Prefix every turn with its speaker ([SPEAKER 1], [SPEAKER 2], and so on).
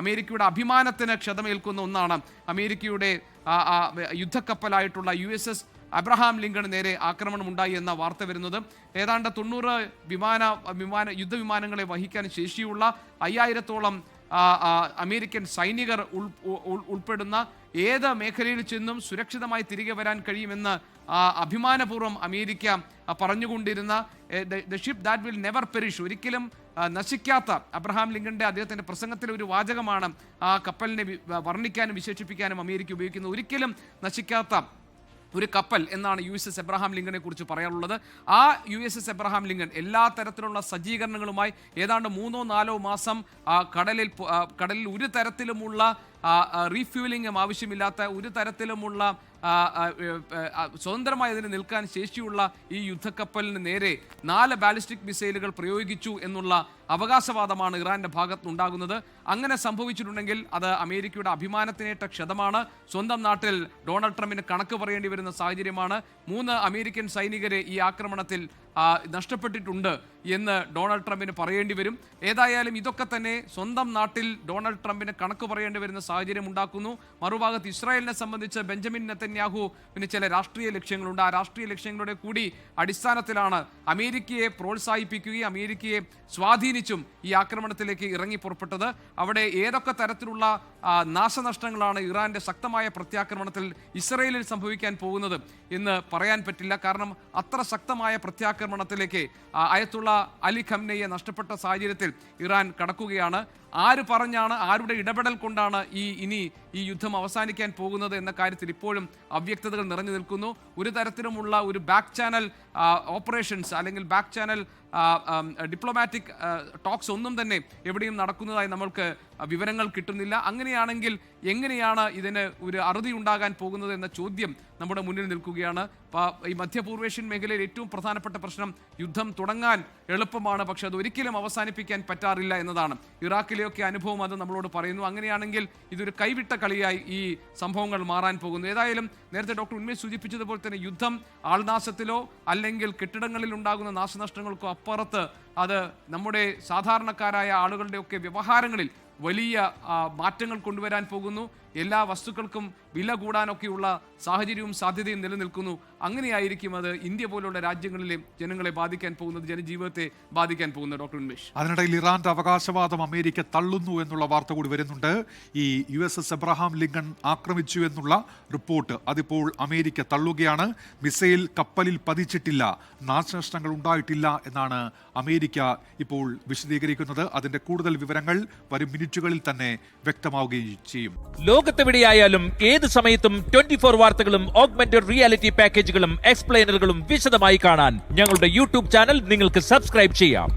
[SPEAKER 1] അമേരിക്കയുടെ അഭിമാനത്തിന് ക്ഷതമേൽക്കുന്ന ഒന്നാണ് അമേരിക്കയുടെ യുദ്ധക്കപ്പലായിട്ടുള്ള USS അബ്രഹാം ലിങ്കണ് നേരെ ആക്രമണം ഉണ്ടായി എന്ന വാർത്ത വരുന്നത്. ഏതാണ്ട് 90 യുദ്ധവിമാനങ്ങളെ വഹിക്കാൻ ശേഷിയുള്ള 5000-ഓളം അമേരിക്കൻ സൈനികർ ഉൾപ്പെടുന്ന ഏത് മേഖലയിൽ ചെന്നും സുരക്ഷിതമായി തിരികെ വരാൻ കഴിയുമെന്ന് അഭിമാനപൂർവ്വം അമേരിക്ക പറഞ്ഞുകൊണ്ടിരുന്ന the ship that will never perish, ഒരിക്കലും നശിക്കാത്ത അബ്രഹാം ലിങ്കന്റെ അദ്ദേഹത്തിന്റെ പ്രസംഗത്തിലെ ഒരു വാചകമാണ് ആ കപ്പലിനെ വർണ്ണിക്കാനും വിശേഷിപ്പിക്കാനും അമേരിക്ക ഉപയോഗിക്കുന്നത്. ഒരിക്കലും നശിക്കാത്ത ഒരു കപ്പൽ എന്നാണ് USS എബ്രഹാം ലിങ്കനെ കുറിച്ച് പറയാനുള്ളത്. ആ USS എബ്രഹാം ലിങ്കൻ എല്ലാ തരത്തിലുള്ള സജ്ജീകരണങ്ങളുമായി ഏതാണ്ട് 3-4 മാസം കടലിൽ ഒരു തരത്തിലുമുള്ള റീഫ്യൂലിംഗും ആവശ്യമില്ലാത്ത, ഒരു തരത്തിലുമുള്ള സ്വതന്ത്രമായി അതിന് നിൽക്കാൻ ശേഷിയുള്ള ഈ യുദ്ധക്കപ്പലിന് നേരെ 4 ബാലിസ്റ്റിക് മിസൈലുകൾ പ്രയോഗിച്ചു എന്നുള്ള അവകാശവാദമാണ് ഇറാന്റെ ഭാഗത്തുനിന്നുണ്ടാകുന്നത്. അങ്ങനെ സംഭവിച്ചിട്ടുണ്ടെങ്കിൽ അത് അമേരിക്കയുടെ അഭിമാനത്തിനേറ്റ ക്ഷതമാണ്. സ്വന്തം നാട്ടിൽ ഡൊണാൾഡ് ട്രംപിന് കണക്ക് പറയേണ്ടി വരുന്ന സാഹചര്യമാണ്. 3 അമേരിക്കൻ സൈനികരെ ഈ ആക്രമണത്തിൽ നഷ്ടപ്പെട്ടിട്ടുണ്ട് എന്ന് ഡൊണാൾഡ് ട്രംപിന് പറയേണ്ടി വരും. ഏതായാലും ഇതൊക്കെ തന്നെ സ്വന്തം നാട്ടിൽ ഡൊണാൾഡ് ട്രംപിന് കണക്ക് പറയേണ്ടി വരുന്ന സാഹചര്യം ഉണ്ടാക്കുന്നു. മറുഭാഗത്ത് ഇസ്രായേലിനെ സംബന്ധിച്ച് ബെഞ്ചമിൻ നെതന്യാഹുവിന് ചില രാഷ്ട്രീയ ലക്ഷ്യങ്ങളുണ്ട്. ആ രാഷ്ട്രീയ ലക്ഷ്യങ്ങളുടെ കൂടി അടിസ്ഥാനത്തിലാണ് അമേരിക്കയെ പ്രോത്സാഹിപ്പിക്കുകയും അമേരിക്കയെ സ്വാധീനിച്ചും ഈ ആക്രമണത്തിലേക്ക് ഇറങ്ങി പുറപ്പെട്ടത്. അവിടെ ഏതൊക്കെ തരത്തിലുള്ള നാശനഷ്ടങ്ങളാണ് ഇറാന്റെ ശക്തമായ പ്രത്യാക്രമണത്തിൽ ഇസ്രായേലിൽ സംഭവിക്കാൻ പോകുന്നത് എന്ന് പറയാൻ പറ്റില്ല. കാരണം അത്ര ശക്തമായ പ്രത്യാക്രമണത്തിലേക്ക് അയത്തുള്ള അലി ഖംനയെ നഷ്ടപ്പെട്ട സാഹചര്യത്തിൽ ഇറാൻ കടക്കുകയാണ്. ആര് പറഞ്ഞാണ്, ആരുടെ ഇടപെടൽ കൊണ്ടാണ് ഇനി ഈ യുദ്ധം അവസാനിക്കാൻ പോകുന്നത് എന്ന കാര്യത്തിൽ ഇപ്പോഴും അവ്യക്തതകൾ നിറഞ്ഞു നിൽക്കുന്നു. ഒരു തരത്തിലുമുള്ള ഒരു ബാക്ക് ചാനൽ ഓപ്പറേഷൻസ് അല്ലെങ്കിൽ ബാക്ക് ചാനൽ ഡിപ്ലോമാറ്റിക് ടോക്സ് ഒന്നും തന്നെ എവിടെയും നടക്കുന്നതായി നമ്മൾക്ക് വിവരങ്ങൾ കിട്ടുന്നില്ല. അങ്ങനെയാണെങ്കിൽ എങ്ങനെയാണ് ഇതിന് ഒരു അറുതി ഉണ്ടാകാൻ പോകുന്നത് എന്ന ചോദ്യം നമ്മുടെ മുന്നിൽ നിൽക്കുകയാണ്. ഈ മധ്യപൂർവേഷ്യൻ മേഖലയിൽ ഏറ്റവും പ്രധാനപ്പെട്ട പ്രശ്നം യുദ്ധം തുടങ്ങാൻ എളുപ്പമാണ്, പക്ഷെ അത് ഒരിക്കലും അവസാനിപ്പിക്കാൻ പറ്റാറില്ല എന്നതാണ്. ഇറാഖിലെയൊക്കെ അനുഭവം അത് നമ്മളോട് പറയുന്നു. അങ്ങനെയാണെങ്കിൽ ഇതൊരു കൈവിട്ട കളിയായി ഈ സംഭവങ്ങൾ മാറാൻ പോകുന്നു. ഏതായാലും നേരത്തെ ഡോക്ടർ ഉന്മേഷ് സൂചിപ്പിച്ചതുപോലെ തന്നെ യുദ്ധം ആൾനാശത്തിലോ അല്ലെങ്കിൽ കെട്ടിടങ്ങളിൽ ഉണ്ടാകുന്ന നാശനഷ്ടങ്ങൾക്കോ അപ്പുറത്ത് അത് നമ്മുടെ സാധാരണക്കാരായ ആളുകളുടെയൊക്കെ വ്യവഹാരങ്ങളിൽ വലിയ മാറ്റങ്ങൾ കൊണ്ടുവരാൻ പോകുന്നു. എല്ലാ വസ്തുക്കൾക്കും വില കൂടാനൊക്കെയുള്ള സാഹചര്യവും സാധ്യതയും നിലനിൽക്കുന്നു. അങ്ങനെയായിരിക്കും അത് ഇന്ത്യ പോലുള്ള രാജ്യങ്ങളിലെ ജനങ്ങളെ ബാധിക്കാൻ പോകുന്നത്, ജനജീവിതത്തെ ബാധിക്കാൻ പോകുന്നത്. ഡോക്ടർ ഉന്മേഷ്,
[SPEAKER 2] അതിനിടയിൽ ഇറാന്റെ അവകാശവാദം അമേരിക്ക തള്ളുന്നു എന്നുള്ള വാർത്ത കൂടി വരുന്നുണ്ട്. ഈ USS എബ്രഹാം ലിങ്കൺ ആക്രമിച്ചു എന്നുള്ള റിപ്പോർട്ട് അതിപ്പോൾ അമേരിക്ക തള്ളുകയാണ്. മിസൈൽ കപ്പലിൽ പതിച്ചിട്ടില്ല, നാശനഷ്ടങ്ങൾ ഉണ്ടായിട്ടില്ല എന്നാണ് അമേരിക്ക ഇപ്പോൾ വിശദീകരിക്കുന്നത്. അതിന്റെ കൂടുതൽ വിവരങ്ങൾ വരും മിനിറ്റുകളിൽ തന്നെ വ്യക്തമാവുകയും ചെയ്യും.
[SPEAKER 3] ലോകത്തെവിടെയായാലും ഏത് സമയത്തും 24 വാർത്തകളും ഓഗ്മെന്റഡ് റിയാലിറ്റി പാക്കേജുകളും എക്സ്പ്ലെയിനറുകളും വിശദമായി കാണാൻ ഞങ്ങളുടെ YouTube ചാനൽ നിങ്ങൾക്ക് സബ്സ്ക്രൈബ് ചെയ്യാം.